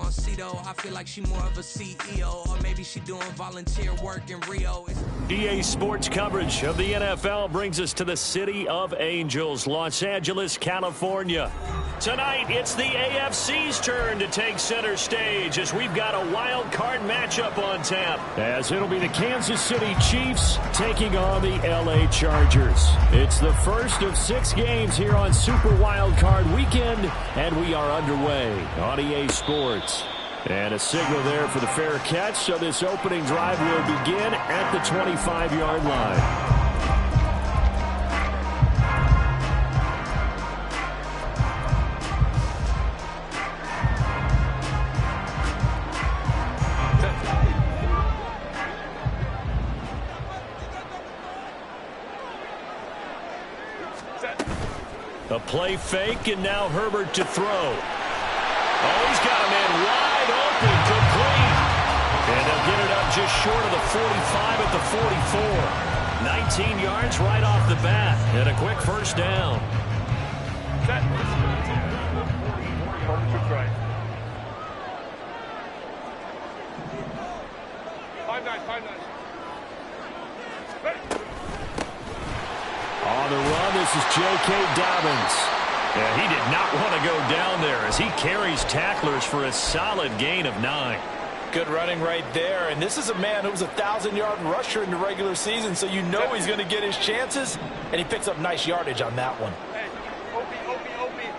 Moncito. I feel like she more of a CEO, or maybe she doing volunteer work in Rio. EA Sports coverage of the NFL brings us to the City of Angels, Los Angeles, California. Tonight, it's the AFC's turn to take center stage as we've got a wild card matchup on tap. As it'll be the Kansas City Chiefs taking on the LA Chargers. It's the first of 6 games here on Super Wild Card Weekend, and we are underway on EA Sports. And a signal there for the fair catch, so this opening drive will begin at the 25-yard line. A play fake, and now Herbert to throw. Oh, he's got a man wide open, complete. And they'll get it up just short of the 45 at the 44. 19 yards right off the bat, and a quick first down. Set. Right. 5-9. Ready. On the run, this is J.K. Dobbins. Yeah, he did not want to go down there as he carries tacklers for a solid gain of 9. Good running right there. And this is a man who was a 1,000-yard rusher in the regular season, so you know he's going to get his chances. And he picks up nice yardage on that one. Hey, Opie.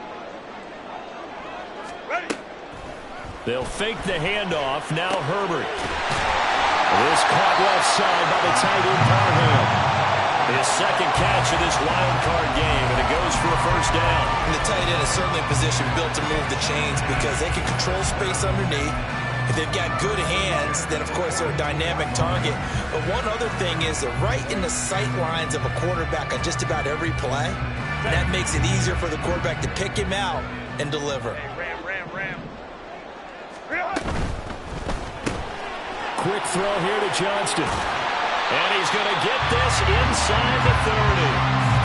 Ready. They'll fake the handoff. Now Herbert. This caught left side by the tight end Parham. His second catch of this wild card game, and it goes for a first down. And the tight end is certainly in position built to move the chains because they can control space underneath. If they've got good hands, then of course they're a dynamic target. But one other thing is they're right in the sight lines of a quarterback on just about every play. And that makes it easier for the quarterback to pick him out and deliver. Hey, ram. Quick throw here to Johnston. And he's going to get this inside the 30.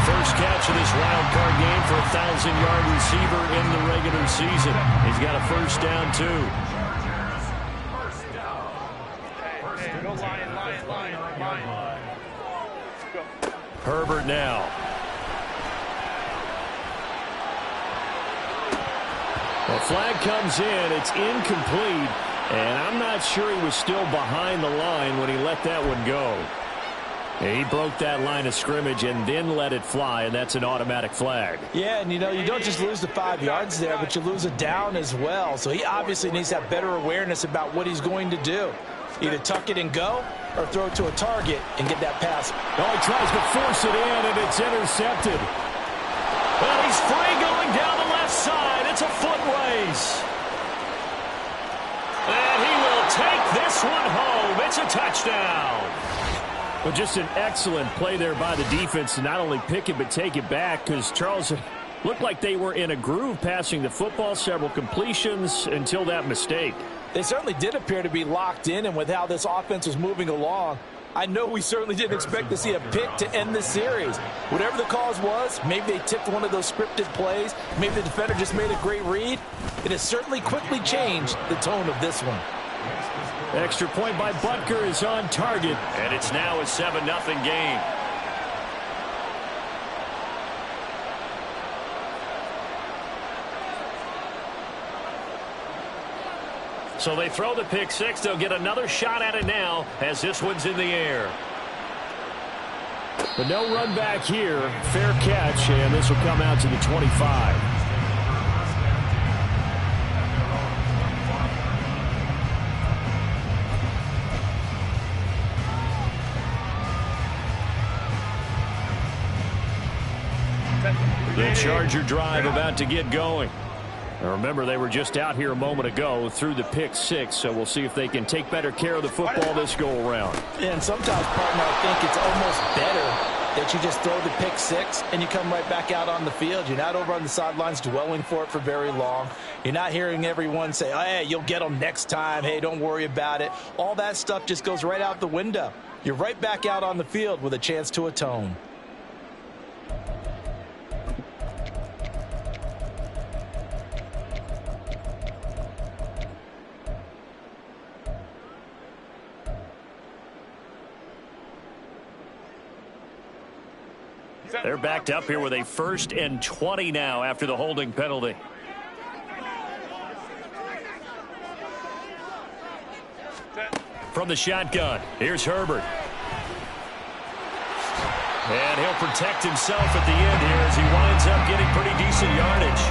First catch of this wild card game for a 1,000-yard receiver in the regular season. He's got a first down, too. Hey, go Lion. Go. Herbert now. The flag comes in. It's incomplete. And I'm not sure he was still behind the line when he let that one go. He broke that line of scrimmage and then let it fly, and that's an automatic flag. Yeah, and you don't just lose the 5 yards there, but you lose a down as well. So he obviously needs to have better awareness about what he's going to do. Either tuck it and go or throw it to a target and get that pass. Oh, he tries to force it in, and it's intercepted. Well, he's free going down the left side. It's a foot race. And he will take this one home. It's a touchdown. Well, just an excellent play there by the defense to not only pick it but take it back, because Charles looked like they were in a groove passing the football, several completions until that mistake. They certainly did appear to be locked in, and with how this offense was moving along, I know we certainly didn't expect to see a pick to end the series. Whatever the cause was, maybe they tipped one of those scripted plays. Maybe the defender just made a great read. It has certainly quickly changed the tone of this one. Extra point by Butker is on target, and it's now a 7-0 game. So they throw the pick six. They'll get another shot at it now as this one's in the air. But no run back here. Fair catch, and this will come out to the 25. The Charger drive about to get going. Now remember, they were just out here a moment ago through the pick six, so we'll see if they can take better care of the football this go-around. And sometimes, partner, I think it's almost better that you just throw the pick six and you come right back out on the field. You're not over on the sidelines dwelling for it for very long. You're not hearing everyone say, oh, hey, you'll get them next time. Hey, don't worry about it. All that stuff just goes right out the window. You're right back out on the field with a chance to atone. They're backed up here with a 1st and 20 now after the holding penalty. From the shotgun, here's Herbert. And he'll protect himself at the end here as he winds up getting pretty decent yardage.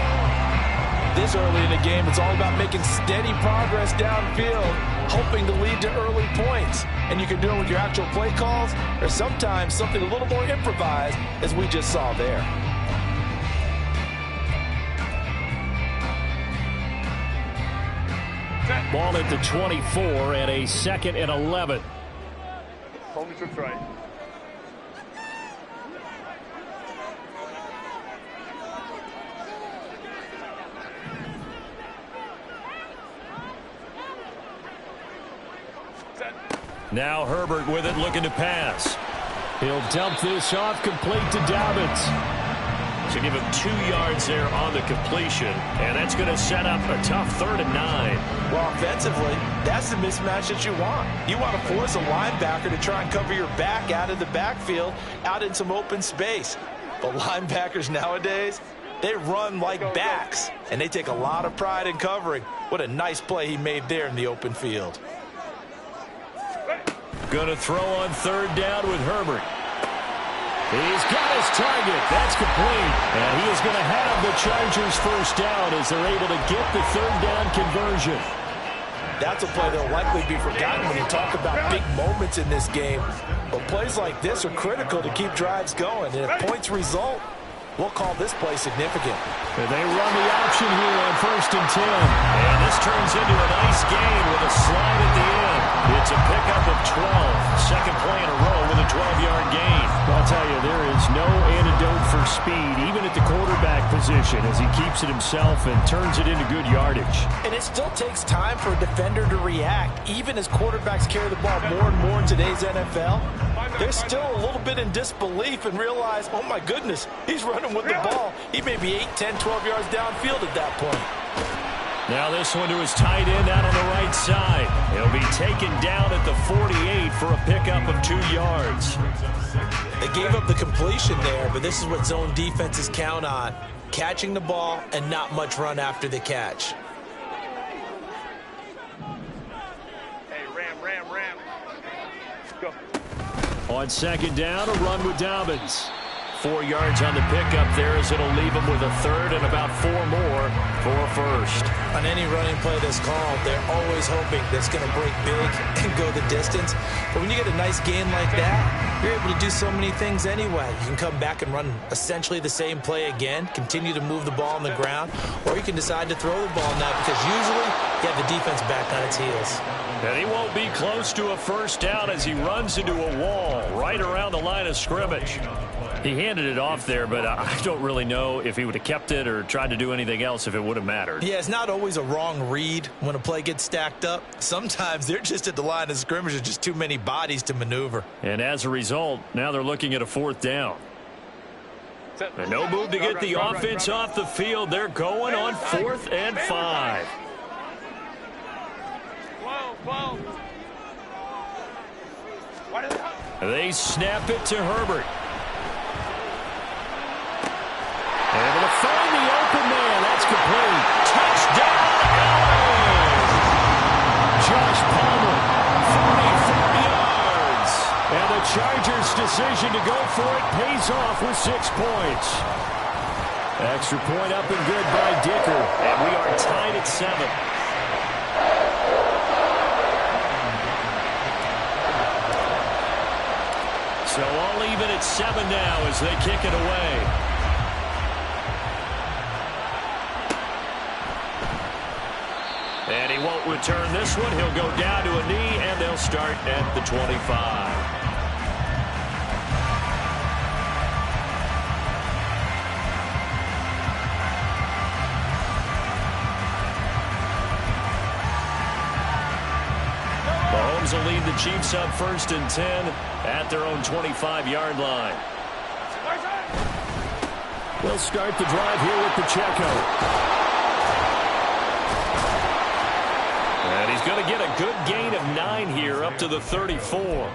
This early in the game, it's all about making steady progress downfield, hoping to lead to early points. And you can do it with your actual play calls, or sometimes something a little more improvised, as we just saw there. Ball at the 24 and a 2nd and 11. Only trips right. Now Herbert with it, looking to pass. He'll dump this off, complete to Dobbins. So give him 2 yards there on the completion, and that's going to set up a tough 3rd and 9. Well, offensively, that's the mismatch that you want. You want to force a linebacker to try and cover your back out of the backfield, out in some open space. But linebackers nowadays, they run like backs, and they take a lot of pride in covering. What a nice play he made there in the open field. Going to throw on 3rd down with Herbert. He's got his target. That's complete. And he is going to have the Chargers 1st down as they're able to get the 3rd down conversion. That's a play that will likely be forgotten when you talk about big moments in this game. But plays like this are critical to keep drives going. And if points result, we'll call this play significant. And they run the option here on 1st and 10. And this turns into a nice gain with a slide at the end. It's a pickup of 12. 2nd play in a row with a 12-yard gain. I'll tell you, there is no antidote for speed, even at the quarterback position, as he keeps it himself and turns it into good yardage. And it still takes time for a defender to react. Even as quarterbacks carry the ball more and more in today's NFL, they're still a little bit in disbelief and realize, oh my goodness, he's running with the ball. He may be 8, 10, 12 yards downfield at that point. Now this one to his tight end out on the right side. He'll be taken down at the 48 for a pickup of 2 yards. They gave up the completion there, but this is what zone defenses count on. Catching the ball and not much run after the catch. Hey, ram. Go. On 2nd down, a run with Dobbins. 4 yards on the pickup there as it'll leave him with a 3rd and about 4 more for a 1st. On any running play that's called, they're always hoping that's going to break big and go the distance. But when you get a nice gain like that, you're able to do so many things anyway. You can come back and run essentially the same play again, continue to move the ball on the ground, or you can decide to throw the ball now because usually you have the defense back on its heels. And he won't be close to a 1st down as he runs into a wall right around the line of scrimmage. He handed it off there, but I don't really know if he would have kept it or tried to do anything else if it would have mattered. Yeah, it's not always a wrong read when a play gets stacked up. Sometimes they're just at the line of scrimmage. There's just too many bodies to maneuver. And as a result, now they're looking at a 4th down. And no move to get the offense off the field. They're going on 4th and 5. They snap it to Herbert. Able to find the open man. That's complete. Touchdown, Allen! Josh Palmer, 44 yards. And the Chargers' decision to go for it pays off with 6 points. Extra point up and good by Dicker. And we are tied at 7. So all even at 7 now as they kick it away. And he won't return this one. He'll go down to a knee, and they'll start at the 25. Mahomes will lead the Chiefs up 1st and 10 at their own 25-yard line. They'll start the drive here with Pacheco. And he's going to get a good gain of 9 here up to the 34.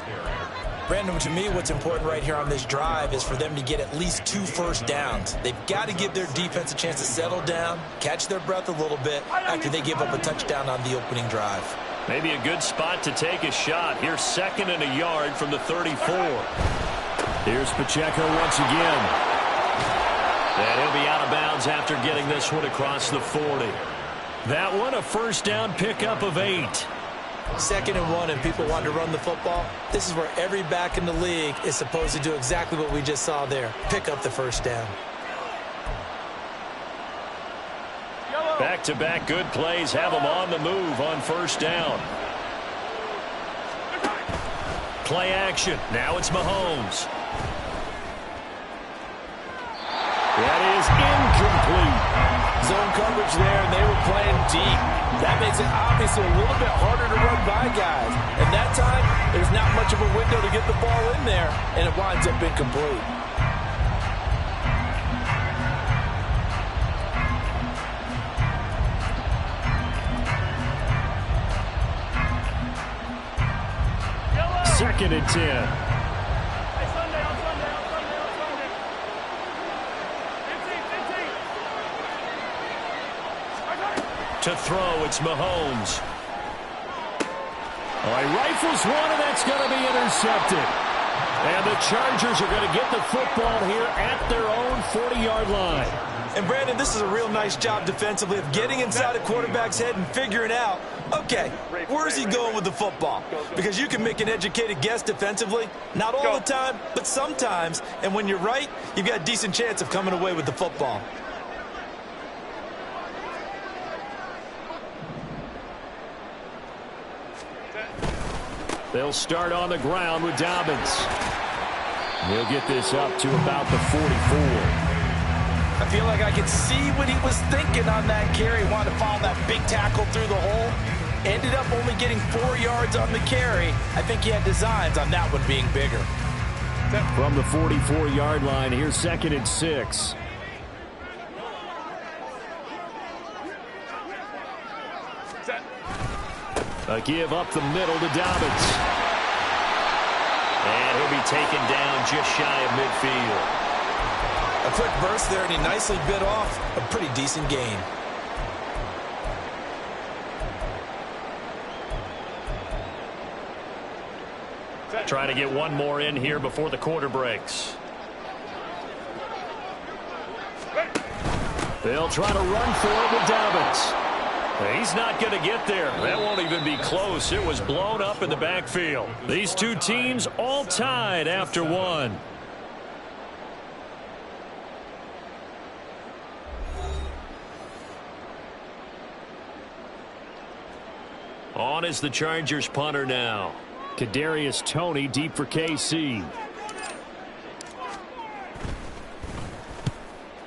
Brandon, to me, what's important right here on this drive is for them to get at least 2 first downs. They've got to give their defense a chance to settle down, catch their breath a little bit after they give up a touchdown on the opening drive. Maybe a good spot to take a shot. Here's 2nd and a yard from the 34. Here's Pacheco once again. And he'll be out of bounds after getting this one across the 40. That one a first down pickup of 8. 2nd and 1 and people want to run the football. This is where every back in the league is supposed to do exactly what we just saw there. Pick up the first down. Back-to-back good plays have them on the move on first down. Play action. Now it's Mahomes. That is incomplete. Zone coverage there, and they were playing deep. That makes it obviously a little bit harder to run by guys. And that time, there's not much of a window to get the ball in there, and it winds up incomplete. Second and 10. To throw, it's Mahomes. Oh, he rifles one, and that's going to be intercepted. And the Chargers are going to get the football here at their own 40-yard line. And, Brandon, this is a real nice job defensively of getting inside a quarterback's head and figuring out, okay, where's he going with the football? Because you can make an educated guess defensively, not all the time, but sometimes. And when you're right, you've got a decent chance of coming away with the football. They'll start on the ground with Dobbins. He'll get this up to about the 44. I feel like I could see what he was thinking on that carry. Wanted to follow that big tackle through the hole. Ended up only getting 4 yards on the carry. I think he had designs on that one being bigger. From the 44-yard line, here's 2nd and 6. A give up the middle to Dobbins. And he'll be taken down just shy of midfield. A quick burst there, and he nicely bit off a pretty decent gain. Trying to get one more in here before the quarter breaks. They'll try to run for it with Dobbins. He's not going to get there. That won't even be close. It was blown up in the backfield. These two teams all tied after one. On is the Chargers punter now. Kadarius Toney deep for KC.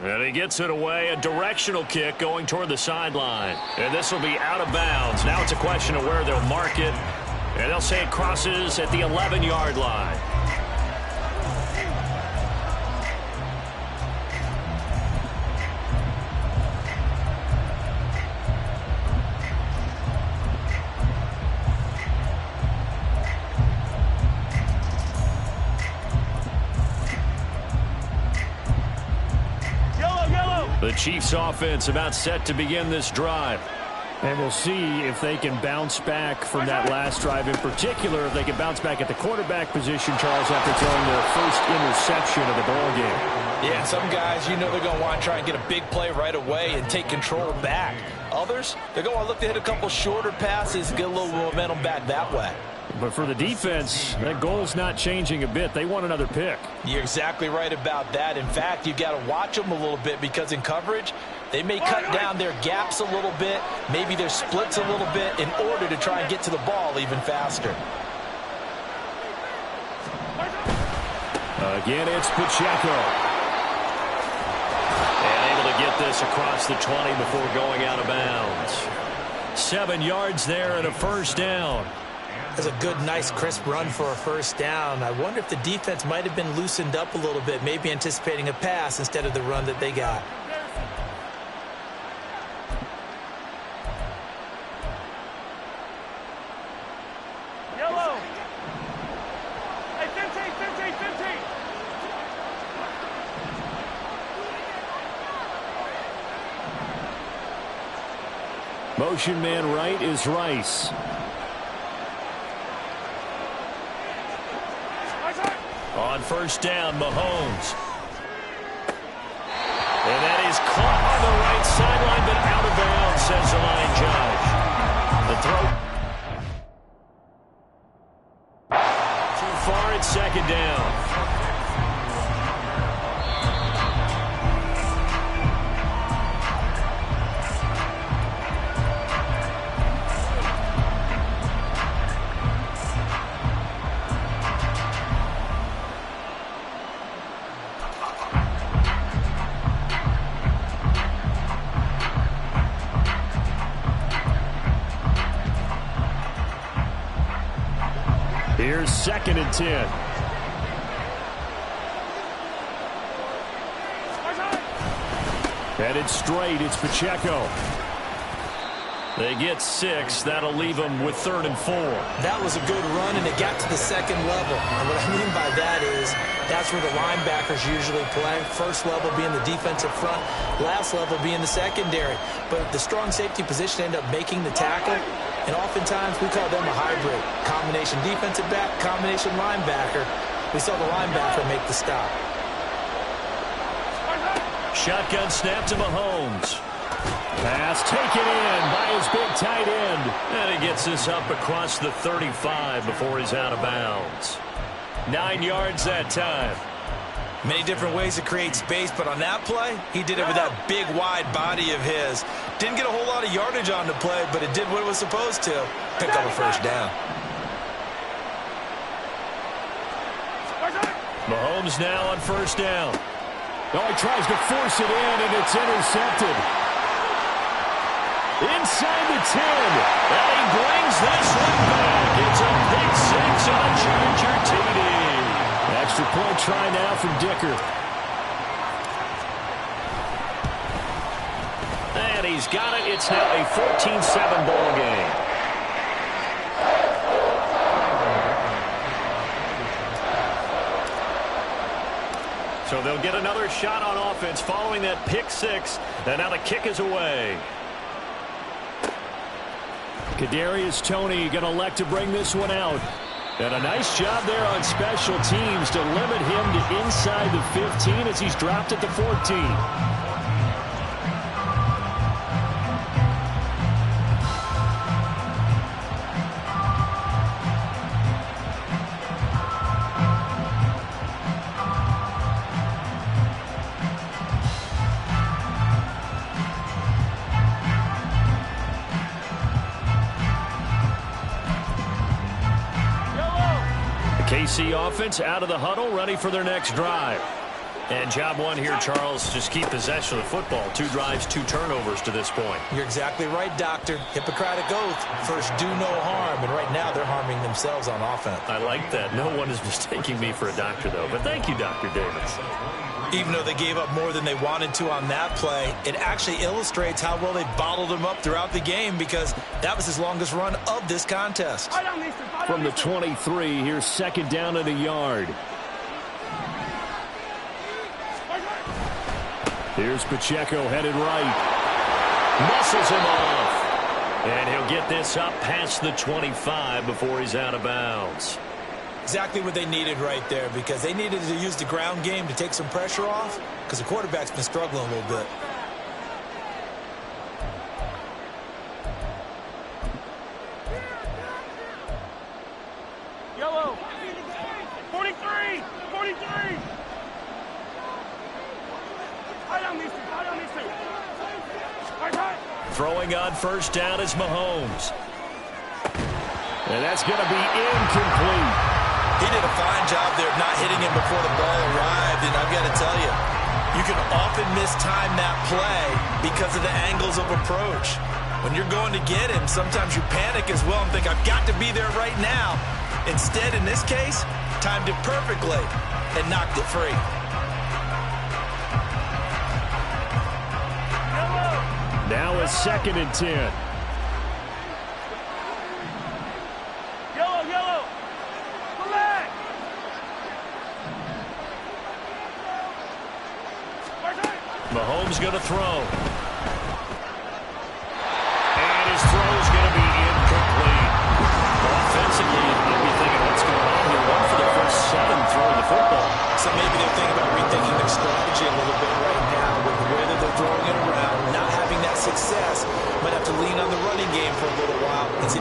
And he gets it away, a directional kick going toward the sideline. And this will be out of bounds. Now it's a question of where they'll mark it. And they'll say it crosses at the 11-yard line. The Chiefs offense about set to begin this drive. And we'll see if they can bounce back from that last drive, in particular if they can bounce back at the quarterback position, Charles, after throwing their first interception of the ballgame. Yeah, some guys, you know they're going to want to try and get a big play right away and take control back. Others, they're going to look to hit a couple shorter passes and get a little momentum back that way. But for the defense, that goal's not changing a bit. They want another pick. You're exactly right about that. In fact, you've got to watch them a little bit because in coverage, they may cut down their gaps a little bit, maybe their splits a little bit in order to try and get to the ball even faster. Again, it's Pacheco. And able to get this across the 20 before going out of bounds. 7 yards there and a first down. That's a good, nice, crisp run for a first down. I wonder if the defense might have been loosened up a little bit, maybe anticipating a pass instead of the run that they got. Yellow. Hey, 15. Motion man right is Rice. On first down, Mahomes. And that is caught on the right sideline, but out of bounds, says the line judge. The throw. Too far at second down. Here's 2nd and 10. Headed straight, it's Pacheco. They get 6. That'll leave them with 3rd and 4. That was a good run, and it got to the second level. And what I mean by that is that's where the linebackers usually play. First level being the defensive front, last level being the secondary. But the strong safety position ended up making the tackle. And oftentimes we call them a hybrid. Combination defensive back, combination linebacker. We saw the linebacker make the stop. Shotgun snap to Mahomes. Pass taken in by his big tight end. And he gets this up across the 35 before he's out of bounds. 9 yards that time. Many different ways to create space, but on that play, he did it with that big, wide body of his. Didn't get a whole lot of yardage on the play, but it did what it was supposed to. Pick up a first down. Mahomes now on first down. Oh, he tries to force it in, and it's intercepted. Inside the 10. And he brings this one back. It's a pick 6 on Charger TD. Extra point try now from Dicker. And he's got it. It's now a 14-7 ball game. So they'll get another shot on offense following that pick 6. And now the kick is away. Kadarius Toney going to elect to bring this one out. And a nice job there on special teams to limit him to inside the 15 as he's dropped at the 14. KC offense out of the huddle, ready for their next drive. And job one here, Charles, just keep possession of the football. 2 drives, 2 turnovers to this point. You're exactly right, Doctor. Hippocratic oath. First, do no harm. And right now, they're harming themselves on offense. I like that. No one is mistaking me for a doctor, though. But thank you, Dr. Davis. Even though they gave up more than they wanted to on that play, it actually illustrates how well they bottled him up throughout the game because that was his longest run of this contest. From the 23, here's 2nd down and a yard. Here's Pacheco headed right. Muscles him off. And he'll get this up past the 25 before he's out of bounds. Exactly what they needed right there because they needed to use the ground game to take some pressure off because the quarterback's been struggling a little bit. Yellow. 43. 43. Throwing on first down is Mahomes. And that's going to be incomplete. He did a fine job there of not hitting him before the ball arrived, and I've got to tell you, you can often mistime that play because of the angles of approach. When you're going to get him, sometimes you panic as well and think, I've got to be there right now. Instead, in this case, timed it perfectly and knocked it free. Now a 2nd and 10. Yellow. Come back. Mahomes going to throw. And his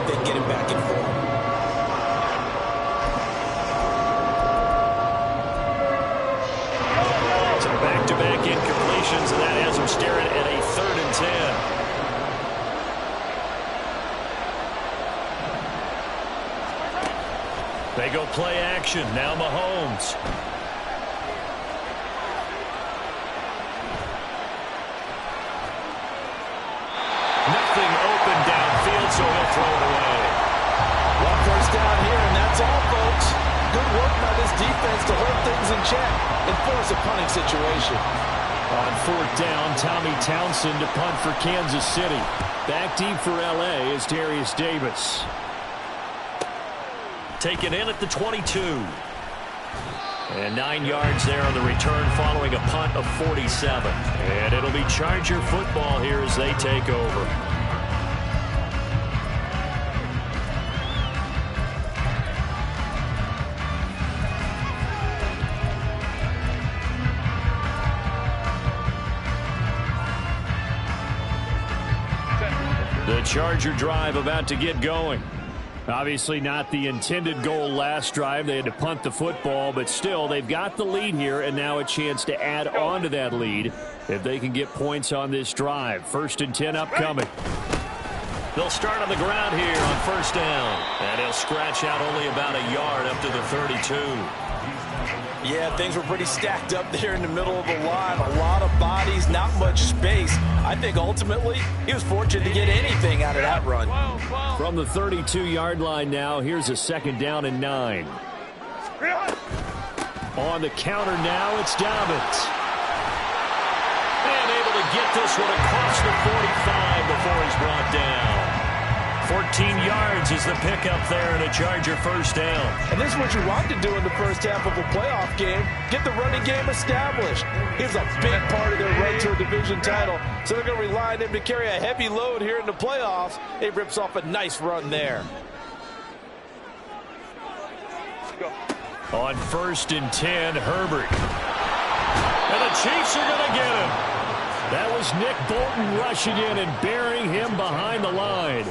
if they can get him back in form. So back-to-back incompletions, and that has him staring at a 3rd and 10. They go play action. Now Mahomes. Nothing open downfield, so he'll throw it away. Well, first down here, and that's all, folks. Good work by this defense to hold things in check and force a punting situation. On 4th down, Tommy Townsend to punt for Kansas City. Back deep for L.A. is Darius Davis. Taken in at the 22. And 9 yards there on the return following a punt of 47. And it'll be Charger football here as they take over. The Charger drive about to get going. Obviously not the intended goal last drive. They had to punt the football, but still they've got the lead here and now a chance to add on to that lead if they can get points on this drive. 1st and 10 upcoming. They'll start on the ground here on 1st down, and he'll scratch out only about a yard up to the 32. Yeah, things were pretty stacked up there in the middle of the line. A lot of bodies, not much space. I think ultimately he was fortunate to get anything out of that run. From the 32-yard line now, here's a 2nd down and 9. On the counter now, it's Dobbins. And able to get this one across the 45 before he's brought down. 14 yards is the pickup there and a Charger 1st down. And this is what you want to do in the first half of a playoff game. Get the running game established. He's a big part of their run to a division title. So they're going to rely on him to carry a heavy load here in the playoffs. He rips off a nice run there. On 1st and 10, Herbert. And the Chiefs are going to get him. That was Nick Bolton rushing in and burying him behind the line.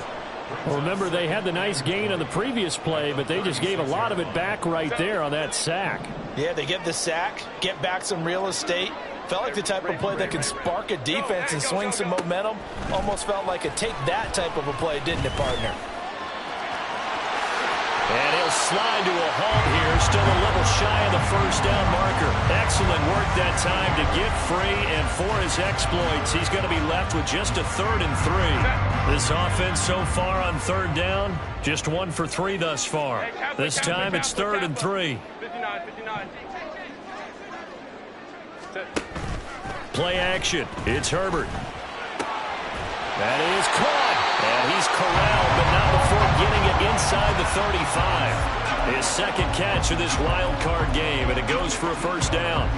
Well, remember, they had the nice gain on the previous play, but they just gave a lot of it back right there on that sack. Yeah, they get the sack, get back some real estate. Felt like the type of play that can spark a defense and swing some momentum. Almost felt like a take that type of a play, didn't it, partner? And he'll slide to a halt here, still a little shy of the 1st down marker. Excellent work that time to get free, and for his exploits, he's going to be left with just a 3rd and 3. This offense so far on 3rd down, just 1 for 3 thus far. This time it's 3rd and 3. Play action. It's Herbert. That is caught. And he's corralled, but not before getting it inside the 35. His 2nd catch of this wild card game, and it goes for a 1st down.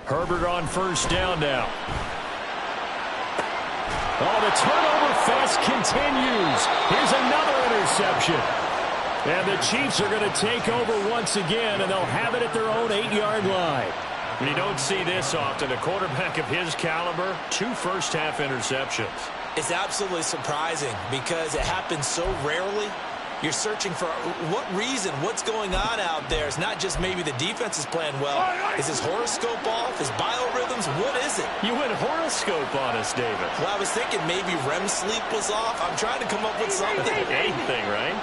Herbert on 1st down now. Oh, the turnover fest continues. Here's another interception. And the Chiefs are going to take over once again, and they'll have it at their own 8-yard line. You don't see this often. A quarterback of his caliber, 2 first-half interceptions. It's absolutely surprising because it happens so rarely. You're searching for what reason, what's going on out there. It's not just maybe the defense is playing well. Is his horoscope off? His biorhythms? What is it? You went horoscope on us, David. Well, I was thinking maybe REM sleep was off. I'm trying to come up with something. Anything, right?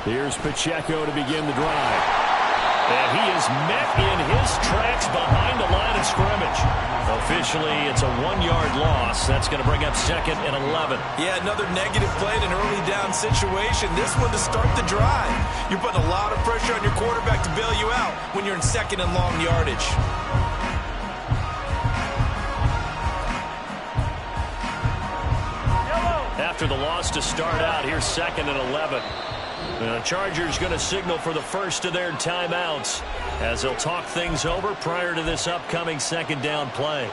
Here's Pacheco to begin the drive. And he is met in his tracks behind the line of scrimmage. Officially, it's a 1-yard loss. That's going to bring up 2nd and 11. Yeah, another negative play in an early down situation. This one to start the drive. You're putting a lot of pressure on your quarterback to bail you out when you're in 2nd and long yardage. After the loss to start out, here's 2nd and 11. The Chargers going to signal for the first of their timeouts as they'll talk things over prior to this upcoming 2nd down play.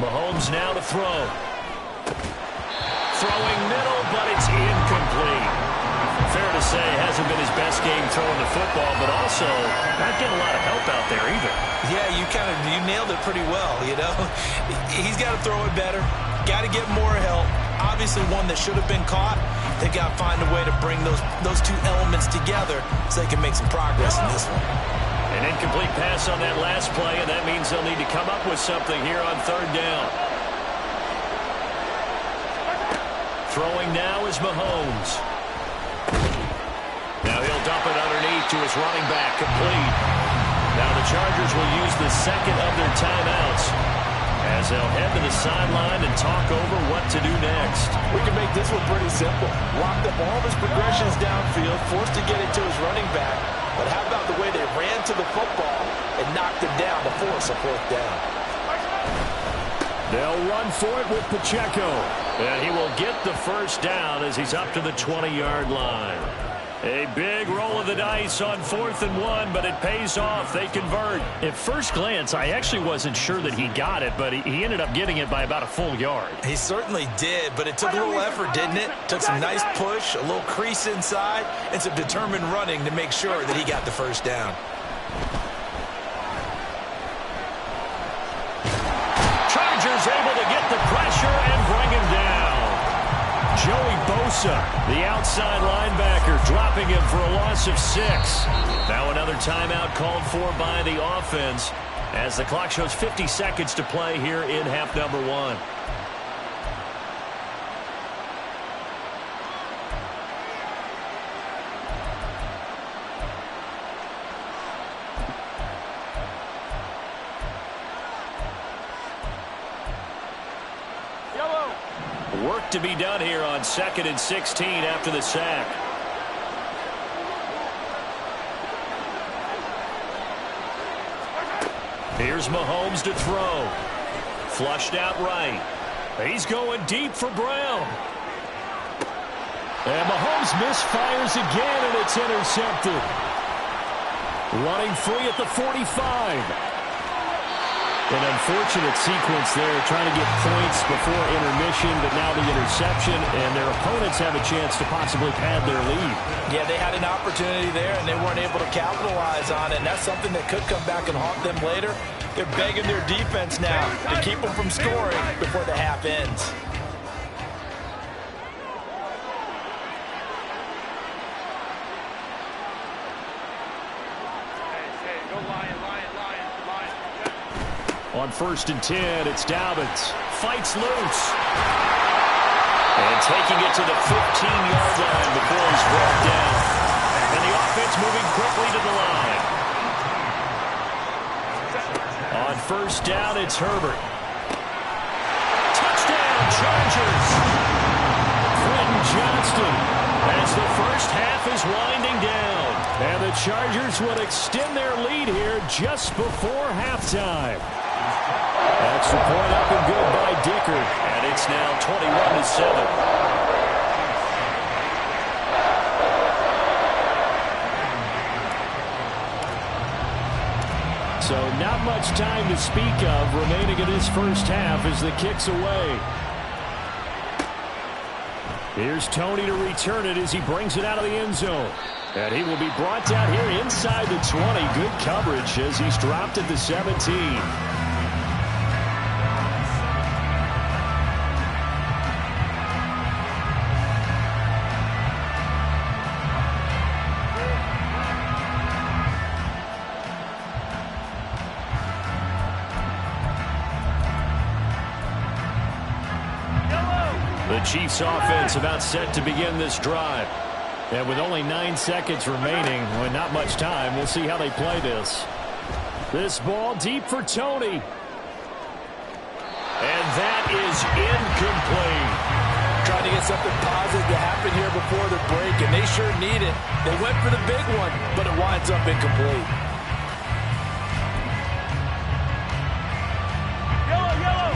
Mahomes now to throw. Throwing middle, but it's incomplete. Fair to say, hasn't been his best game throwing the football, but also not getting a lot of help out there either. Yeah, you nailed it pretty well, you know. He's got to throw it better. Got to get more help. Obviously one that should have been caught. They got to find a way to bring those two elements together so they can make some progress in this one. An incomplete pass on that last play, and that means they'll need to come up with something here on 3rd down. Throwing now is Mahomes. Now he'll dump it underneath to his running back, complete. Now the Chargers will use the 2nd of their timeouts as they'll head to the sideline and talk over what to do next. We can make this one pretty simple. Locked up all of his progressions downfield, forced to get it to his running back. But how about the way they ran to the football and knocked him down to force a 4th down? They'll run for it with Pacheco. And he will get the first down as he's up to the 20-yard line. A big roll of the dice on 4th and 1, but it pays off. They convert. At first glance, I actually wasn't sure that he got it, but he ended up getting it by about a full yard. He certainly did, but it took a little effort, didn't it? Took some nice push, a little crease inside, and some determined running to make sure that he got the first down. Chargers able to get the pressure and bring him down. Joey Bosa, the outside linebacker, dropping him for a loss of 6. Now another timeout called for by the offense as the clock shows 50 seconds to play here in half number 1. Work to be done here on 2nd and 16 after the sack. Here's Mahomes to throw. Flushed out right. He's going deep for Brown. And Mahomes misfires again, and it's intercepted. Running free at the 45. An unfortunate sequence there, trying to get points before intermission, but now the interception, and their opponents have a chance to possibly pad their lead. Yeah, they had an opportunity there, and they weren't able to capitalize on it, and that's something that could come back and haunt them later. They're begging their defense now to keep them from scoring before the half ends. On 1st and 10, it's Dobbins. Fights loose. And taking it to the 15-yard line before he's brought down. And the offense moving quickly to the line. On 1st down, it's Herbert. Touchdown, Chargers. Quentin Johnston as the first half is winding down. And the Chargers would extend their lead here just before halftime. Extra point up and good by Dicker. And it's now 21-7. So not much time to speak of remaining in this first half as the kick's away. Here's Tony to return it as he brings it out of the end zone. And he will be brought down here inside the 20. Good coverage as he's dropped at the 17. The Chiefs offense about set to begin this drive. And with only 9 seconds remaining, with not much time, we'll see how they play this. This ball deep for Tony. And that is incomplete. Trying to get something positive to happen here before the break, and they sure need it. They went for the big one, but it winds up incomplete. Yellow, yellow.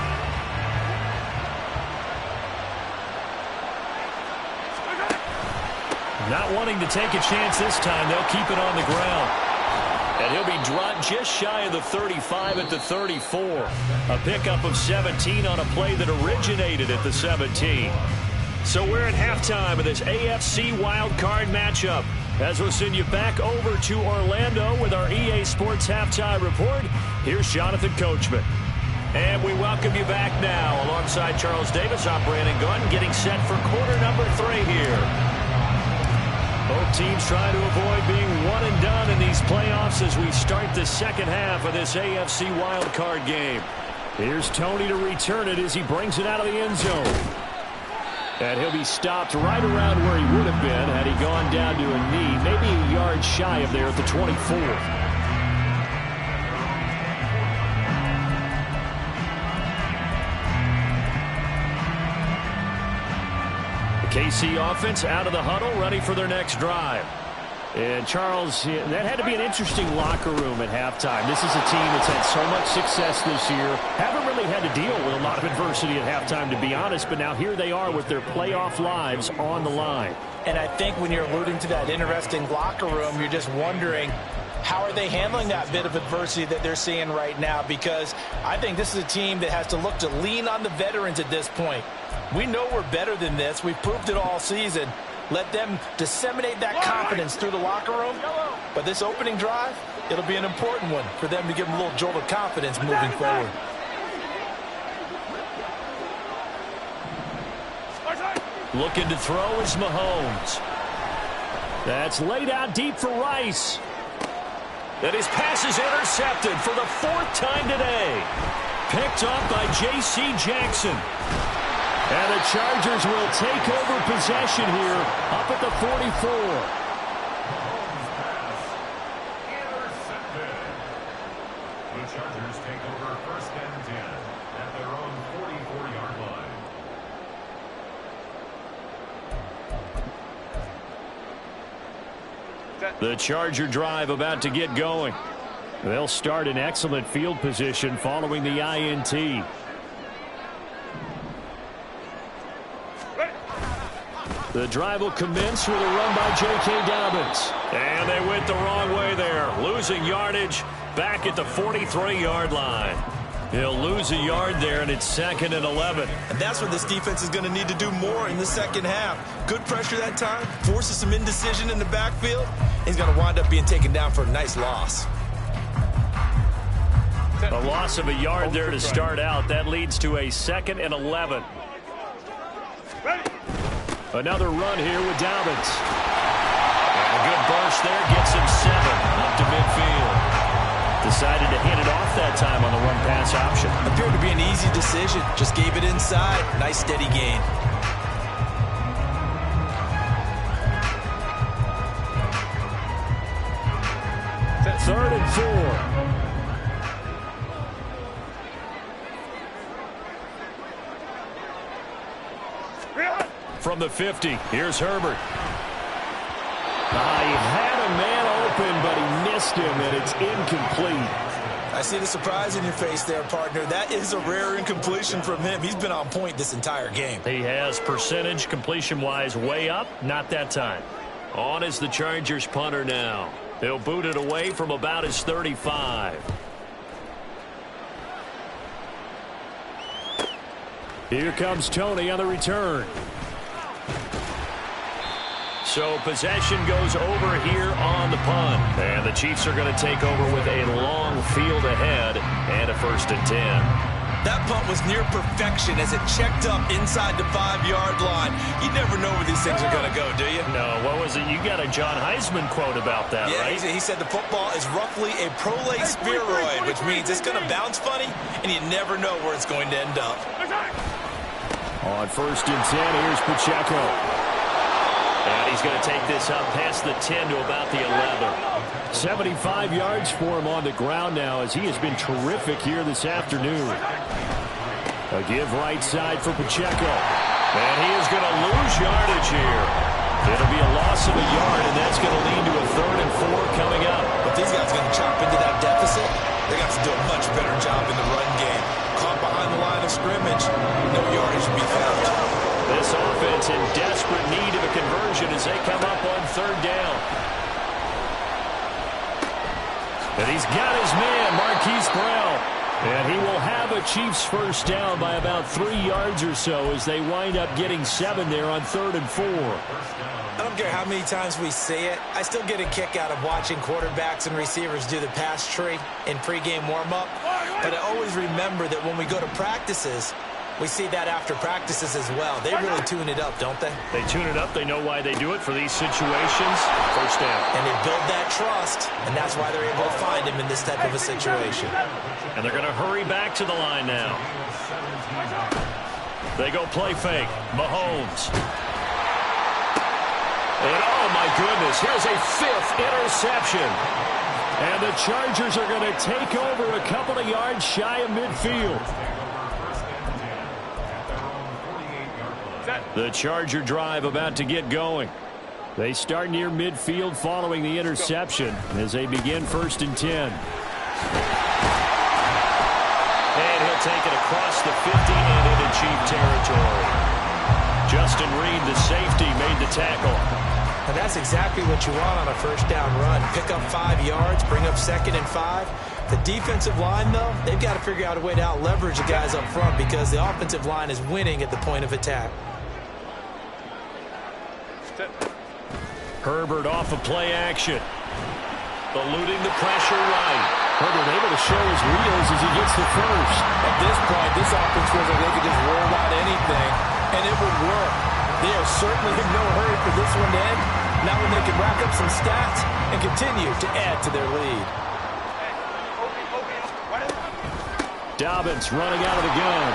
Not wanting to take a chance this time, they'll keep it on the ground. And he'll be dropped just shy of the 35 at the 34. A pickup of 17 on a play that originated at the 17. So we're at halftime of this AFC Wildcard matchup. As we'll send you back over to Orlando with our EA Sports Halftime Report, here's Jonathan Coachman. And we welcome you back now alongside Charles Davis. I'm Brandon Gunn getting set for quarter number 3 here. Both teams trying to avoid being one and done in these playoffs as we start the second half of this AFC wildcard game. Here's Tony to return it as he brings it out of the end zone. And he'll be stopped right around where he would have been had he gone down to a knee, maybe a yard shy of there at the 24. KC offense out of the huddle, ready for their next drive. And Charles, that had to be an interesting locker room at halftime. This is a team that's had so much success this year. Haven't really had to deal with a lot of adversity at halftime, to be honest, but now here they are with their playoff lives on the line. And I think when you're alluding to that interesting locker room, you're just wondering, how are they handling that bit of adversity that they're seeing right now? Because I think this is a team that has to look to lean on the veterans at this point. We know we're better than this. We've proved it all season. Let them disseminate that confidence through the locker room. But this opening drive, it'll be an important one for them to give them a little jolt of confidence moving forward. Looking to throw is Mahomes. That's laid out deep for Rice. And his pass is intercepted for the 4th time today. Picked off by J.C. Jackson. And the Chargers will take over possession here up at the 44. The Chargers take over 1st and 10 at their own 44-yard line. The Charger drive about to get going. They'll start in excellent field position following the INT. The drive will commence with a run by J.K. Dobbins. And they went the wrong way there. Losing yardage back at the 43-yard line. He'll lose a yard there, and it's 2nd and 11. And that's what this defense is going to need to do more in the second half. Good pressure that time. Forces some indecision in the backfield. He's going to wind up being taken down for a nice loss. A loss of a yard there to start out. That leads to a 2nd and 11. Another run here with Dobbins. And a good burst there gets him 7 up to midfield. Decided to hand it off that time on the run-pass option. Appeared to be an easy decision. Just gave it inside. Nice steady gain. That's 3rd and 4. From the 50, here's Herbert. He had a man open, but he missed him, and it's incomplete. I see the surprise in your face there, partner. That is a rare incompletion from him. He's been on point this entire game. He has percentage completion-wise way up, not that time. On is the Chargers punter now. He'll boot it away from about his 35. Here comes Tony on the return. So possession goes over here on the punt. And the Chiefs are going to take over with a long field ahead and a 1st and 10. That punt was near perfection as it checked up inside the 5-yard line. You never know where these things are going to go, do you? No, what was it? You got a John Heisman quote about that, right? Yeah, he said the football is roughly a prolate spheroid, which means it's going to bounce funny, and you never know where it's going to end up. On 1st and 10, here's Pacheco. And he's going to take this up past the 10 to about the 11. 75 yards for him on the ground now as he has been terrific here this afternoon. A give right side for Pacheco. And he is going to lose yardage here. It'll be a loss of a yard, and that's going to lead to a 3rd and 4 coming up. But these guys are going to chop into that deficit. They got to do a much better job in the run game. Caught behind the line of scrimmage, no yardage to be found. This offense in desperate need of a conversion as they come up on 3rd down. And he's got his man, Marquise Brown. And he will have a Chiefs first down by about 3 yards or so as they wind up getting 7 there on 3rd and 4. I don't care how many times we say it, I still get a kick out of watching quarterbacks and receivers do the pass tree in pregame warm-up. But I always remember that when we go to practices, we see that after practices as well. They really tune it up, don't they? They tune it up. They know why they do it for these situations. First down. And they build that trust, and that's why they're able to find him in this type of a situation. And they're going to hurry back to the line now. They go play fake. Mahomes. And oh, my goodness, here's a 5th interception. And the Chargers are going to take over a couple of yards shy of midfield. The Charger drive about to get going. They start near midfield following the interception as they begin 1st and 10. And he'll take it across the 50 and into Chief territory. Justin Reed, the safety, made the tackle. And that's exactly what you want on a first down run. Pick up 5 yards, bring up 2nd and 5. The defensive line, though, they've got to figure out a way to out-leverage the guys up front because the offensive line is winning at the point of attack. Herbert off of play action. Eluding the pressure right. Herbert able to show his wheels as he gets the first. At this point, this offense feels like they could just roll out anything, and it would work. They are certainly in no hurry for this one to end. Now when they can rack up some stats and continue to add to their lead. Dobbins running out of the gun.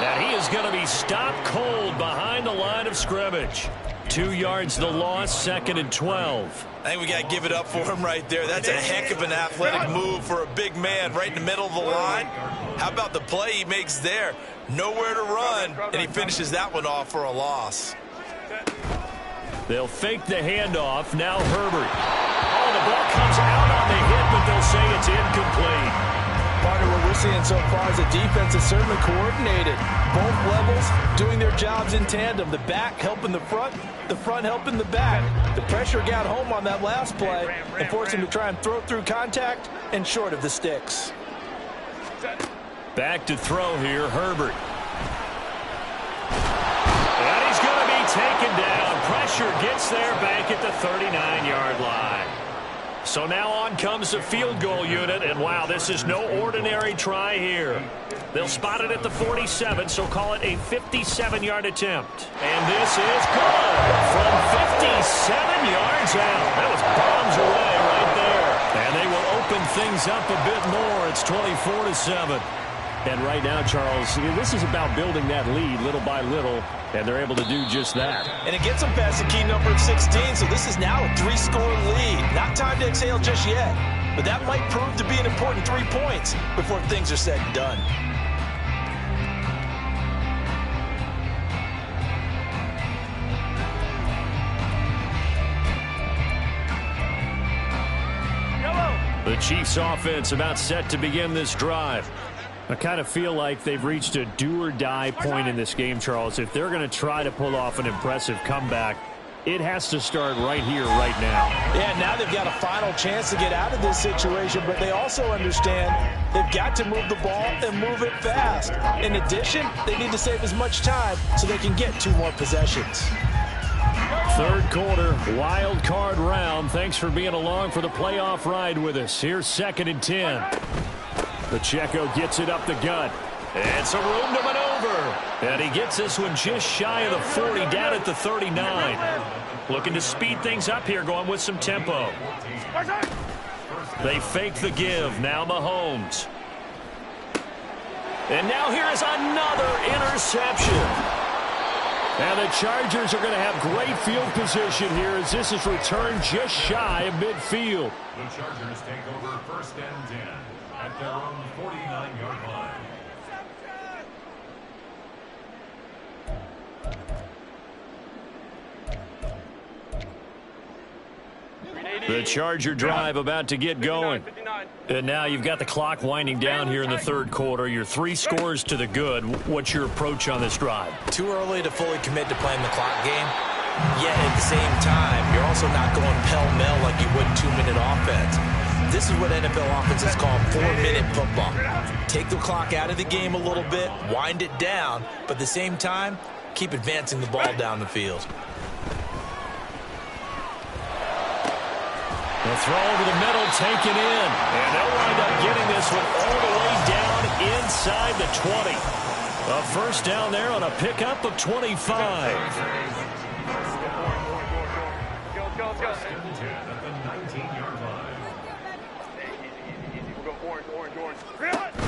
And he is going to be stopped cold behind the line of scrimmage. 2 yards the loss, 2nd and 12. I think we got to give it up for him right there. That's a heck of an athletic move for a big man right in the middle of the line. How about the play he makes there? Nowhere to run, and he finishes that one off for a loss. They'll fake the handoff. Now Herbert. Oh, the ball comes out on the hit, but they'll say it's incomplete. Partner, what we're seeing so far is the defense is certainly coordinated. Both levels doing their jobs in tandem. The back helping the front helping the back. The pressure got home on that last play and forced him to try and throw through contact and short of the sticks. Back to throw here, Herbert. And he's going to be taken down. Pressure gets there back at the 39-yard line. So now on comes the field goal unit, and wow, this is no ordinary try here. They'll spot it at the 47, so call it a 57-yard attempt. And this is good from 57 yards out. That was bombs away right there. And they will open things up a bit more. It's 24-7. And right now, Charles, this is about building that lead little by little, and they're able to do just that. And it gets them past the key number of 16, so this is now a 3-score lead. Not time to exhale just yet, but that might prove to be an important 3 points before things are said and done. The Chiefs offense about set to begin this drive. I kind of feel like they've reached a do-or-die point in this game, Charles. If they're going to try to pull off an impressive comeback, it has to start right here, right now. Yeah, now they've got a final chance to get out of this situation, but they also understand they've got to move the ball and move it fast. In addition, they need to save as much time so they can get 2 more possessions. Third quarter, wild card round. Thanks for being along for the playoff ride with us. Here's 2nd and 10. Pacheco gets it up the gut. And some room to maneuver. And he gets this one just shy of the 40, down at the 39. Looking to speed things up here, going with some tempo. They fake the give. Now Mahomes. And now here is another interception. And the Chargers are going to have great field position here as this is returned just shy of midfield. The Chargers take over first and 10 at their own 49-yard line. The Charger drive about to get going. And now you've got the clock winding down here in the third quarter. You're 3 scores to the good. What's your approach on this drive? Too early to fully commit to playing the clock game. Yet at the same time, you're also not going pell-mell like you would 2-minute offense. This is what NFL offenses call 4-minute football. Take the clock out of the game a little bit, wind it down, but at the same time, keep advancing the ball down the field. The throw over the middle, taken in. And they'll wind up getting this one all the way down inside the 20. A first down there on a pickup of 25.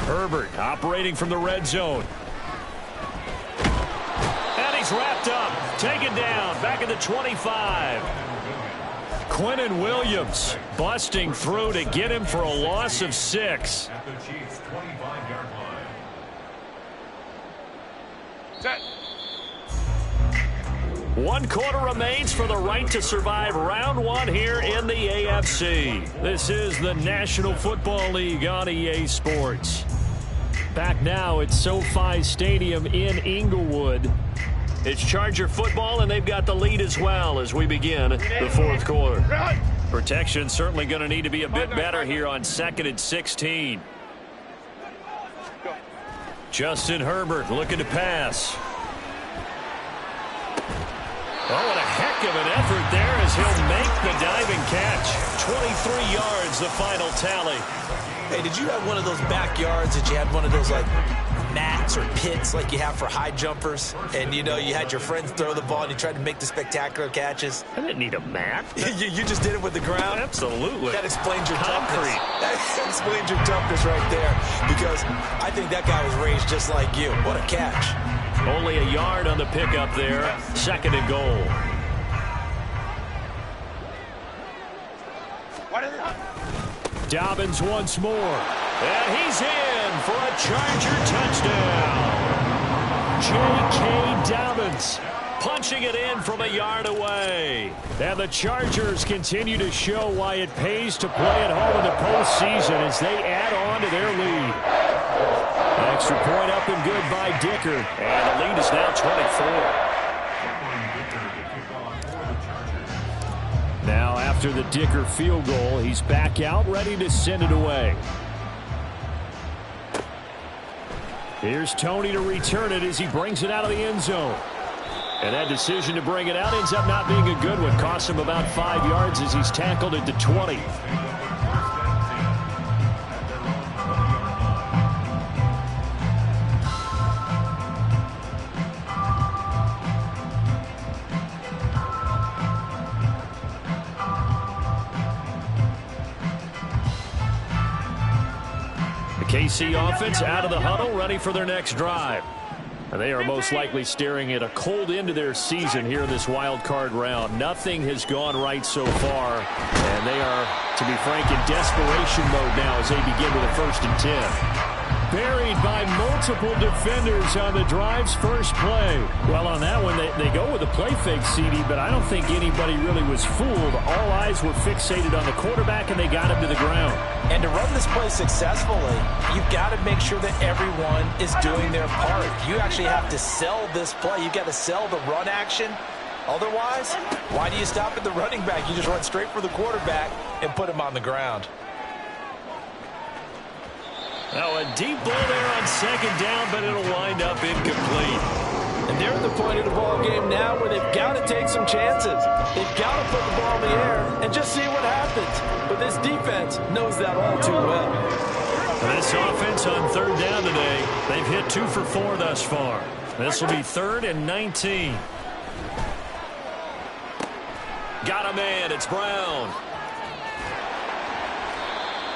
Herbert operating from the red zone. And he's wrapped up. Taken down. Back at the 25. Quinnen Williams busting through to get him for a loss of 6. At the Chiefs' 25-yard line. Set. 1 quarter remains for the right to survive round 1 here in the AFC. This is the National Football League on EA Sports. Back now at SoFi Stadium in Inglewood. It's Charger football, and they've got the lead as well as we begin the fourth quarter. Protection certainly going to need to be a bit better here on 2nd and 16. Justin Herbert looking to pass. Oh, and a heck of an effort there as he'll make the diving catch. 23 yards, the final tally. Hey, did you have one of those backyards that you had one of those, like, mats or pits like you have for high jumpers? And, you know, you had your friends throw the ball and you tried to make the spectacular catches? I didn't need a mat. you just did it with the ground? Absolutely. That explains your Concrete. toughness. That explains your toughness right there. Because I think that guy was raised just like you. What a catch. Only a yard on the pickup there. 2nd and goal. Dobbins once more. And he's in for a Charger touchdown. J.K. Dobbins punching it in from a yard away. And the Chargers continue to show why it pays to play at home in the postseason as they add on to their lead. Extra point up and good by Dicker. And the lead is now 24. Now after the Dicker field goal, he's back out ready to send it away. Here's Tony to return it as he brings it out of the end zone. And that decision to bring it out ends up not being a good one. Costs him about 5 yards as he's tackled at the 20. KC offense out of the huddle, ready for their next drive. And they are most likely staring at a cold end to their season here in this wild card round. Nothing has gone right so far, and they are, to be frank, in desperation mode now as they begin with a 1st and 10. Buried by multiple defenders on the drive's first play. Well, on that one, they go with a play fake, CD, but I don't think anybody really was fooled. All eyes were fixated on the quarterback, and they got him to the ground. And to run this play successfully, you've got to make sure that everyone is doing their part. You actually have to sell this play. You've got to sell the run action. Otherwise, why do you stop at the running back? You just run straight for the quarterback and put him on the ground. Now a deep ball there on 2nd down, but it'll wind up incomplete. And they're at the point of the ball game now where they've got to take some chances. They've got to put the ball in the air and just see what happens. But this defense knows that all too well. This offense on 3rd down today, they've hit 2 for 4 thus far. This will be 3rd and 19. Got a man. It's Brown.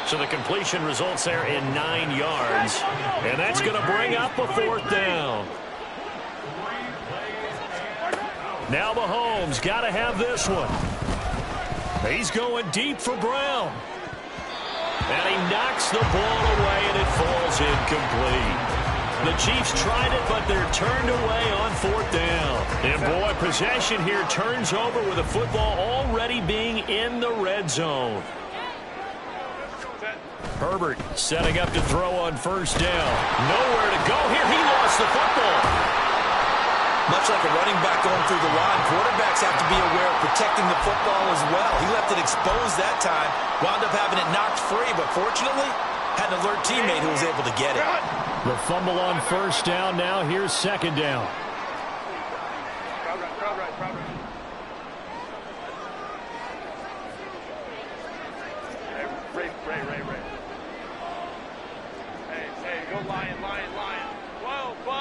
So the completion results there in 9 yards. And that's going to bring up a 4th down. Now Mahomes got to have this one. He's going deep for Brown. And he knocks the ball away, and it falls incomplete. The Chiefs tried it, but they're turned away on 4th down. And boy, possession here turns over with the football already being in the red zone. Herbert setting up to throw on 1st down. Nowhere to go here. He lost the football. Much like a running back going through the line, quarterbacks have to be aware of protecting the football as well. He left it exposed that time, wound up having it knocked free, but fortunately had an alert teammate who was able to get it. The fumble on 1st down. Now here's 2nd down.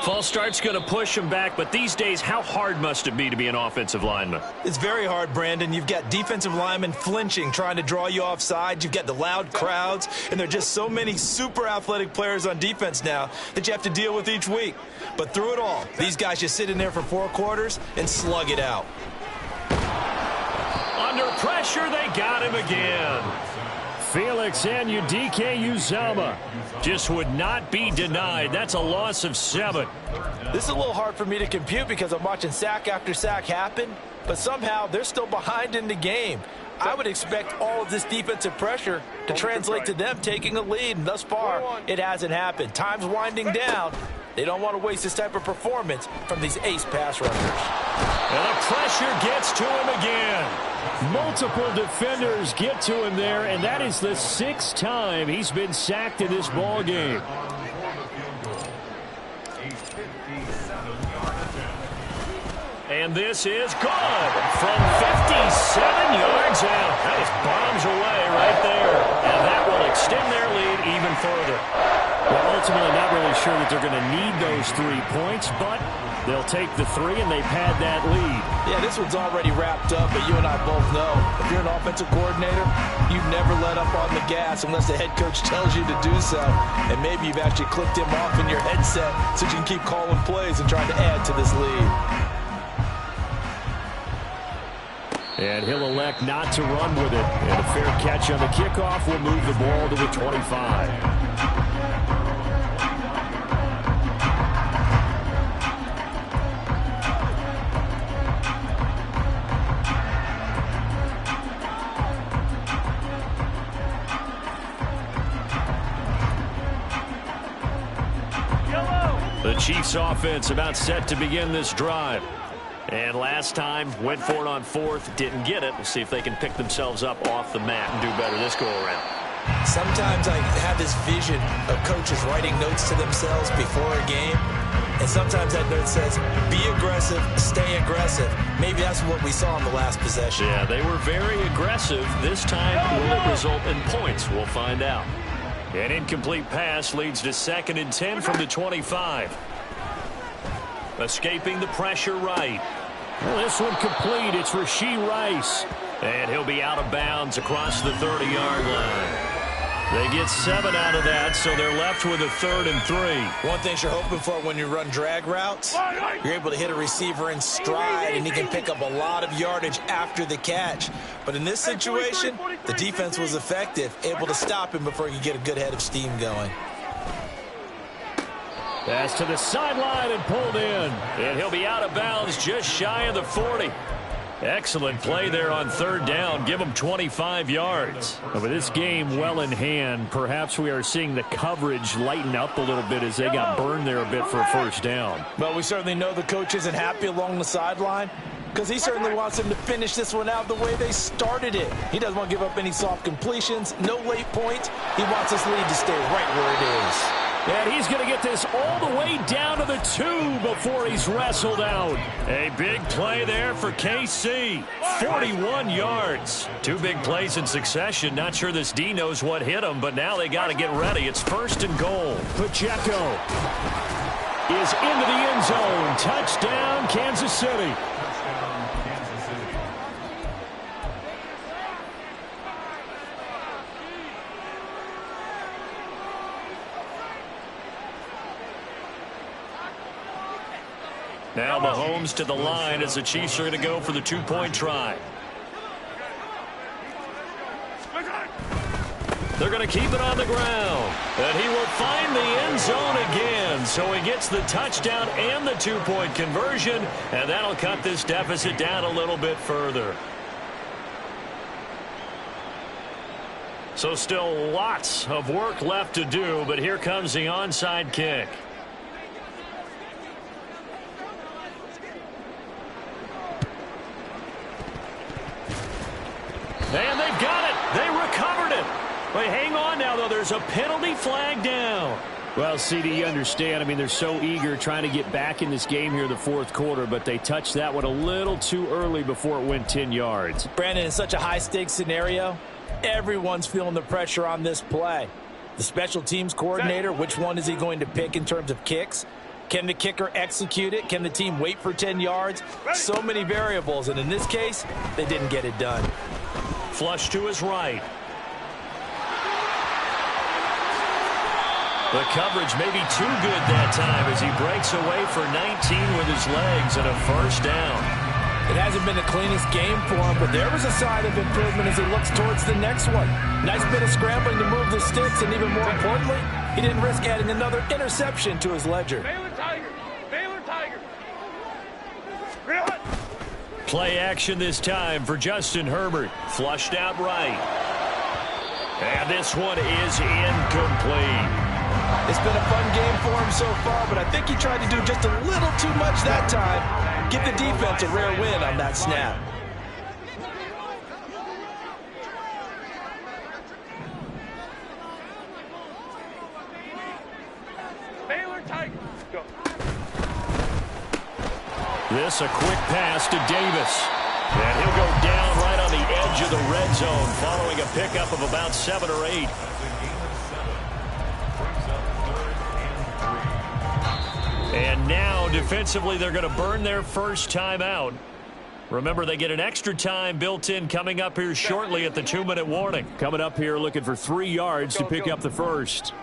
False start's going to push him back, but these days, how hard must it be to be an offensive lineman? It's very hard, Brandon. You've got defensive linemen flinching, trying to draw you offside. You've got the loud crowds, and there are just so many super athletic players on defense now that you have to deal with each week. But through it all, these guys just sit in there for 4 quarters and slug it out. Under pressure, they got him again. Felix Anudike-Uzomah just would not be denied. That's a loss of 7. This is a little hard for me to compute because I'm watching sack after sack happen, but somehow they're still behind in the game. I would expect all of this defensive pressure to translate to them taking a lead, and thus far, it hasn't happened. Time's winding down. They don't want to waste this type of performance from these ace pass rushers. And the pressure gets to him again. Multiple defenders get to him there, and that is the 6th time he's been sacked in this ball game. And this is good from 57 yards out. That just bombs away right there, and that will extend their lead even further. Well, ultimately not really sure that they're going to need those 3 points, but they'll take the 3, and they've had that lead. Yeah, this one's already wrapped up, but you and I both know if you're an offensive coordinator, you never let up on the gas unless the head coach tells you to do so. And maybe you've actually clicked him off in your headset so you can keep calling plays and trying to add to this lead. And he'll elect not to run with it. And a fair catch on the kickoff will move the ball to the 25. The Chiefs offense about set to begin this drive. And last time, went for it on 4th, didn't get it. We'll see if they can pick themselves up off the mat and do better this go-around. Sometimes I have this vision of coaches writing notes to themselves before a game, and sometimes that note says, be aggressive, stay aggressive. Maybe that's what we saw in the last possession. Yeah, they were very aggressive. This time, will it result in points? We'll find out. An incomplete pass leads to 2nd and 10 from the 25. Escaping the pressure right. Well, this one complete. It's Rashee Rice. And he'll be out of bounds across the 30-yard line. They get 7 out of that, so they're left with a 3rd and 3. One thing you're hoping for when you run drag routes, you're able to hit a receiver in stride, and he can pick up a lot of yardage after the catch. But in this situation, the defense was effective, able to stop him before he could get a good head of steam going. Pass to the sideline and pulled in. And he'll be out of bounds just shy of the 40. Excellent play there on 3rd down. Give them 25 yards. With this game well in hand, perhaps we are seeing the coverage lighten up a little bit as they got burned there a bit for a 1st down. Well, we certainly know the coach isn't happy along the sideline because he certainly wants them to finish this one out the way they started it. He doesn't want to give up any soft completions, no late points. He wants this lead to stay right where it is. And he's going to get this all the way down to the 2 before he's wrestled out. A big play there for KC. 41 yards. 2 big plays in succession. Not sure this D knows what hit him, but now they got to get ready. It's 1st and goal. Pacheco is into the end zone. Touchdown, Kansas City. Now Mahomes to the line as the Chiefs are going to go for the two-point try. They're going to keep it on the ground. And he will find the end zone again. So he gets the touchdown and the two-point conversion. And that'll cut this deficit down a little bit further. So still lots of work left to do. But here comes the onside kick. And they've got it. They recovered it. Wait, hang on now, though. There's a penalty flag down. Well, CD, you understand. I mean, they're so eager trying to get back in this game here in the fourth quarter, but they touched that one a little too early before it went 10 yards. Brandon, in such a high-stakes scenario, everyone's feeling the pressure on this play. The special teams coordinator, which one is he going to pick in terms of kicks? Can the kicker execute it? Can the team wait for 10 yards? So many variables, and in this case, they didn't get it done. Flush to his right. The coverage may be too good that time as he breaks away for 19 with his legs and a first down. It hasn't been the cleanest game for him, but there was a sign of improvement as he looks towards the next one. Nice bit of scrambling to move the sticks, and even more importantly, he didn't risk adding another interception to his ledger. Baylor Tigers! Baylor Tigers! Play action this time for Justin Herbert. Flushed out right. And this one is incomplete. It's been a fun game for him so far, but I think he tried to do just a little too much that time. Give the defense a rare win on that snap. Baylor Tigers! Go. This a quick pass to Davis. And he'll go down right on the edge of the red zone following a pickup of about 7 or 8. And now, defensively, they're going to burn their first time out. Remember, they get an extra time built in coming up here shortly at the 2-minute warning. Coming up here looking for 3 yards to pick up the first.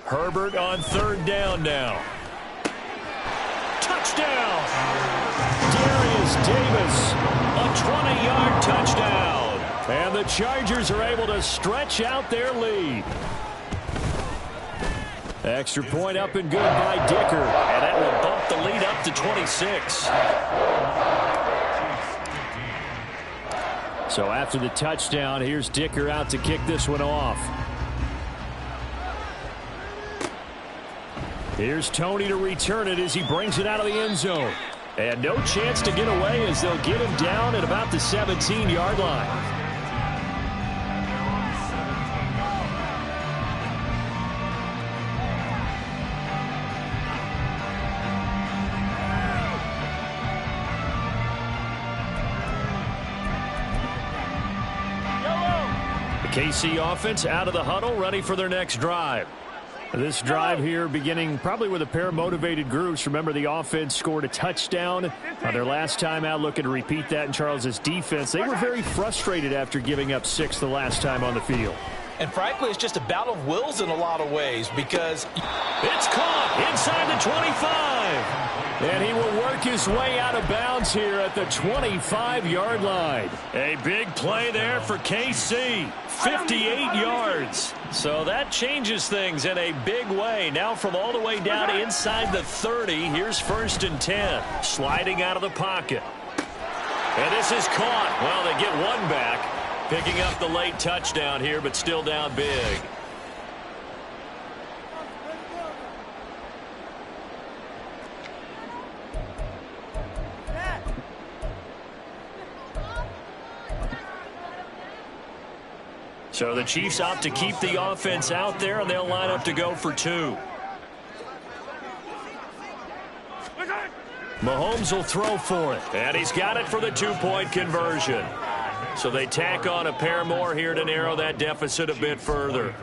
Herbert on third down now. Touchdown! Darius Davis, a 20-yard touchdown. And the Chargers are able to stretch out their lead. Extra point up and good by Dicker. And that will bump the lead up to 26. So after the touchdown, here's Dicker out to kick this one off. Here's Tony to return it as he brings it out of the end zone. And no chance to get away as they'll get him down at about the 17-yard line. The KC offense out of the huddle, ready for their next drive. This drive here beginning probably with a pair of motivated groups. Remember, the offense scored a touchdown on their last time out, looking to repeat that in Charles's defense. They were very frustrated after giving up 6 the last time on the field. And frankly, it's just a battle of wills in a lot of ways because it's caught inside the 25. And he will work his way out of bounds here at the 25-yard line. A big play there for KC. 58 yards. So that changes things in a big way. Now from all the way down inside the 30, here's 1st and 10. Sliding out of the pocket. And this is caught. Well, they get one back. Picking up the late touchdown here, but still down big. So the Chiefs opt to keep the offense out there, and they'll line up to go for 2. Mahomes will throw for it, and he's got it for the 2-point conversion. So they tack on a pair more here to narrow that deficit a bit further.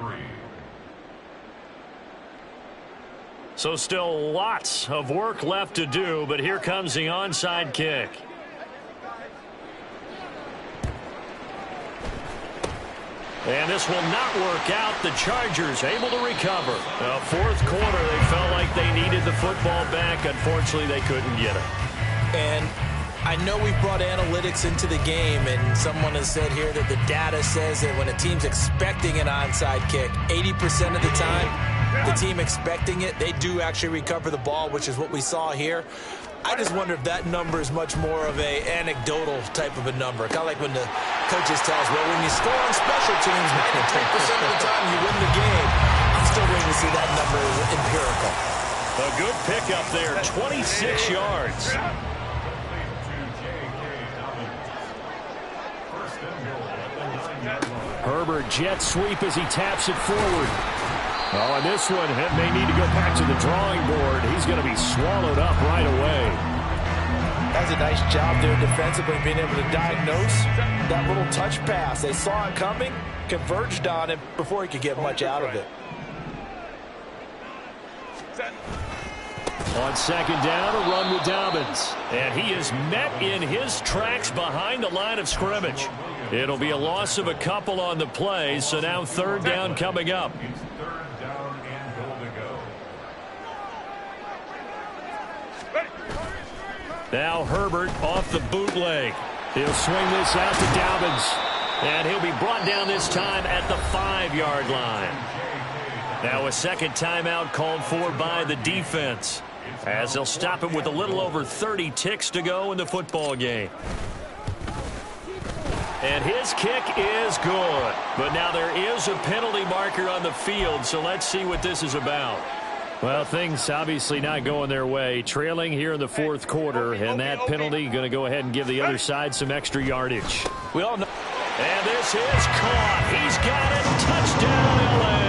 So still lots of work left to do, but here comes the onside kick. And this will not work out. The Chargers able to recover. Fourth quarter, they felt like they needed the football back. Unfortunately, they couldn't get it. And I know we've brought analytics into the game, and someone has said here that the data says that when a team's expecting an onside kick, 80% of the time, the team expecting it, they do actually recover the ball, which is what we saw here. I just wonder if that number is much more of a anecdotal type of a number. Kind of like when the coaches tell us, well, when you score on special teams, 93% of the time you win the game. I'm still waiting to see that number is empirical. A good pickup there, 26 yards. Herbert jet sweep as he taps it forward. Oh, and this one may need to go back to the drawing board. He's going to be swallowed up right away. That's a nice job there defensively, being able to diagnose that little touch pass. They saw it coming, converged on him before he could get much out of it. On second down, a run with Dobbins. And he is met in his tracks behind the line of scrimmage. It'll be a loss of a couple on the play, so now third down coming up. It's third down and goal to go. Now Herbert off the bootleg. He'll swing this out to Dobbins. And he'll be brought down this time at the 5-yard line. Now a second timeout called for by the defense, as they'll stop him with a little over 30 ticks to go in the football game. And his kick is good. But now there is a penalty marker on the field, so let's see what this is about. Well, things obviously not going their way. Trailing here in the fourth quarter, and that penalty going to go ahead and give the other side some extra yardage. We all know. And this is caught. He's got it. Touchdown, L.A.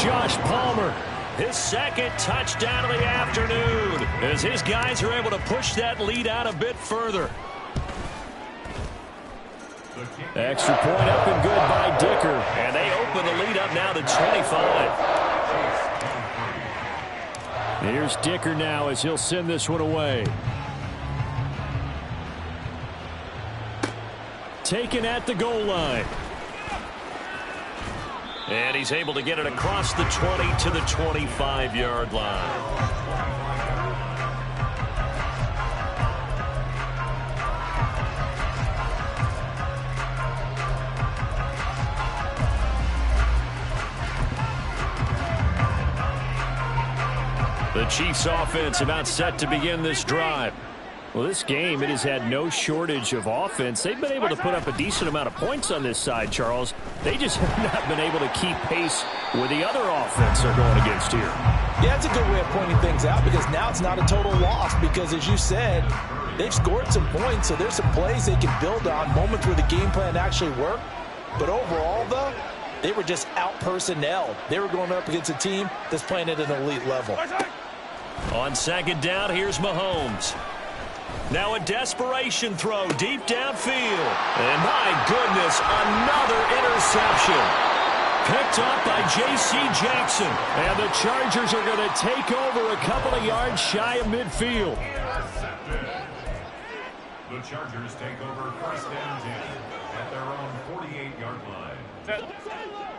Josh Palmer, his second touchdown of the afternoon, as his guys are able to push that lead out a bit further. Extra point up and good by Dicker. And they open the lead up now to 25. Here's Dicker now as he'll send this one away. Taken at the goal line. And he's able to get it across the 20 to the 25-yard line. The Chiefs offense about set to begin this drive. Well, this game, it has had no shortage of offense. They've been able to put up a decent amount of points on this side, Charles. They just have not been able to keep pace with the other offense they're going against here. Yeah, it's a good way of pointing things out, because now it's not a total loss, because as you said, they've scored some points, so there's some plays they can build on, moments where the game plan actually worked. But overall, though, they were just out-personnel. They were going up against a team that's playing at an elite level. On second down, here's Mahomes. Now a desperation throw deep downfield. And my goodness, another interception. Picked up by J.C. Jackson. And the Chargers are going to take over a couple of yards shy of midfield. The Chargers take over first and 10 at their own 48-yard line.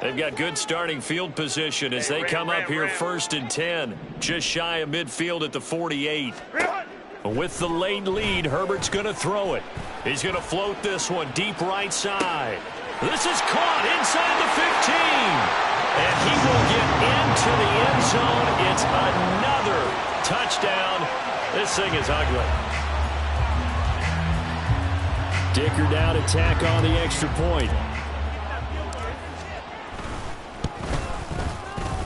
They've got good starting field position as they come up here first and 10, just shy of midfield at the 48. With the late lead, Herbert's going to throw it. He's going to float this one deep right side. This is caught inside the 15. And he will get into the end zone. It's another touchdown. This thing is ugly. Dicker down to tack on the extra point.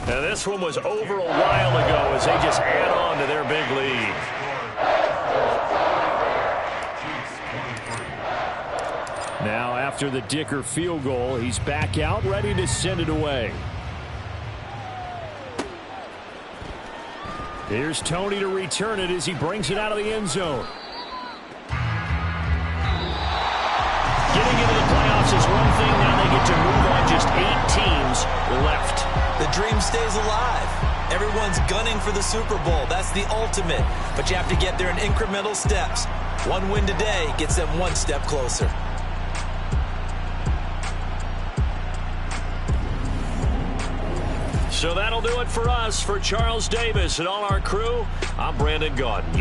Now this one was over a while ago as they just add on to their big lead. Now after the Dicker field goal, he's back out ready to send it away. Here's Tony to return it as he brings it out of the end zone. Getting into the playoffs is one thing. Now they get to move on. Just 8 teams left. The dream stays alive. Everyone's gunning for the Super Bowl. That's the ultimate. But you have to get there in incremental steps. One win today gets them one step closer. So that'll do it for us. For Charles Davis and all our crew, I'm Brandon Gaudin.